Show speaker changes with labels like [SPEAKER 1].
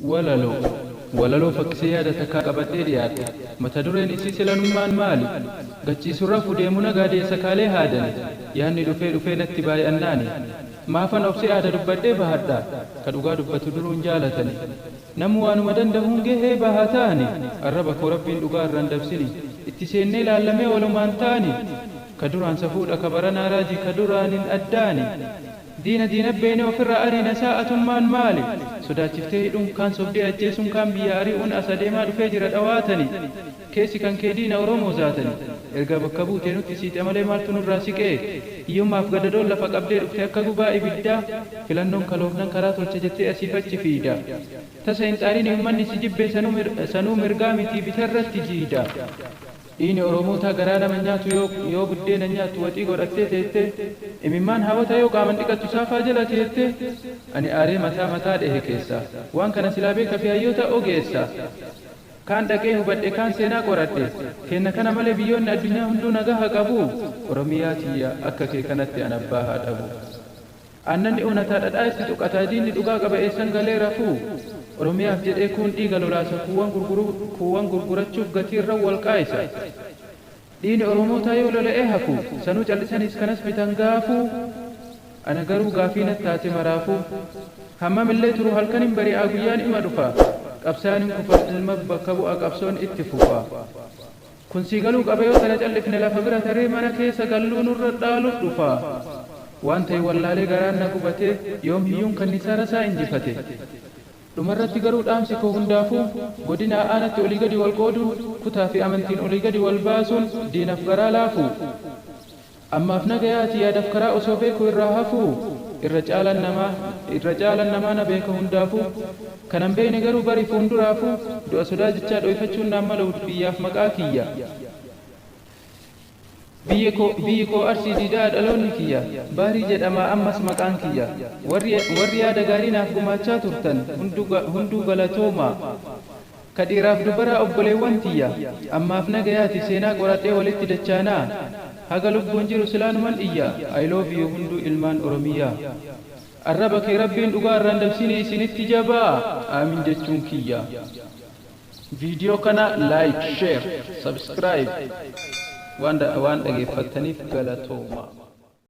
[SPEAKER 1] walaloo walaloo fakkisee yaada takkaa qabatee dhiyaate mata dureen isii silanummaan maali gachiisurra fudeemu nagaadee sakaalee haadani yaanni dhufee natti baay'annaani maafan obsee aada dubbadhee bahadha ka dhugaa dubbatu duruun jaalatani namu waanuma danda'uun gahee bahaa ta'ani arraba koo rabbiin dhugaa irraan dabsini itti seennee laallamee walumaan ta'ani ka duraan safuudha ka baranaa raajii ka duraanin addaani diina beene ofirra ariina sa'atummaan maali sodaachiftee hidhuun kaan sobdee ajjeesuun kaan biyya ari'uun as adeemaa dhufee jira dhawaatani keessi kan kee diina Oromoo zaatani erga bakka buutee nutti siite malee maaltu nurraa siqee hiyyummaaf gadadoon lafa qabdee dhufte akka gubaa ibiddaa filannoon kaloofnan karaa tolche jettee asiif achi fiida tasa hin xaariin uummanni si jibbee sanuu mirgaa mitii bitarratti jiida dhiini Oromootaa garaa nama nyaatu yoo buddeena nyaatu waxii godhattee teette imimmaan hawwata yoo qaaman dhiqattu saafaa jala teette ani aaree mataa dhehe keessa waan kana silaa beeka fi hayyoota ogeessa kaan dhaqee hubadhe kaan seenaa qoradhe kenna kana malee biyyoonni addunyaa hunduu nagaha qabu Oromiyaa tiyya akka kee kanatti an abbaa haa dhabu annanni unataa dhadhaa itti tuqataa diinni dhugaa qaba eessan galee rafuu Oromiyaaf jedhee kun dhiiga lolaasa kuuwwan gurgurachuuf gatiirra wal qaayisa dhiini Oromootaa yoo lola'ee hafu sanuu callisanis kanas bitan gaafuu ana garuu gaafii natti taate maraafuu hammamillee turu halkan hin bari'aa guyyaan ima dhufa qabsaan hin kufa ilma bakka bu'a qabsoon itti fufa kun sii galuu qaba yoo tana callifne lafa bira taree mana keessa galluu nurra dhaaluuf dhufa waan ta'e wallaalee garaan na gubatee yoom hiyyuun kannisaa rasaa injifate dhumarratti garuu dhaamsi koo hundaafuu godina aanatti olii gadi wal qooduun kutaa fi amantiin olii gadi wal baasuun diinaf garaa laafuu ammaaf nagayaati yaadaf karaa osoo beeku irraa hafuu irra caalan namaa na beeka hundaafuu kanan beekne garuu barii fuulduraafuu du'a sodaa jechaa dho'ifachuun naan mala biyyaaf maqaa kiyya biyyi koo arsii diidaa dhaloonni kiyya baarii jedhamaa ammas maqaan kiyya warri yaada gaarii naaf gumaachaa turtan hunduu galatooma ka dhiiraaf dubaraa obboleewwan tiyya ammaaf nagayaati seenaa qoradhee walitti dachaanaa haga lubbuun jiru silaanuman iyya I love you hunduu ilmaan Oromiyaa arraba kee rabbiin dhugaa irraan dabsini isinitti jabaa aamin jechuun kiyya viidiyoo kana like share subscribe waan dhaggeeffataniif galatooma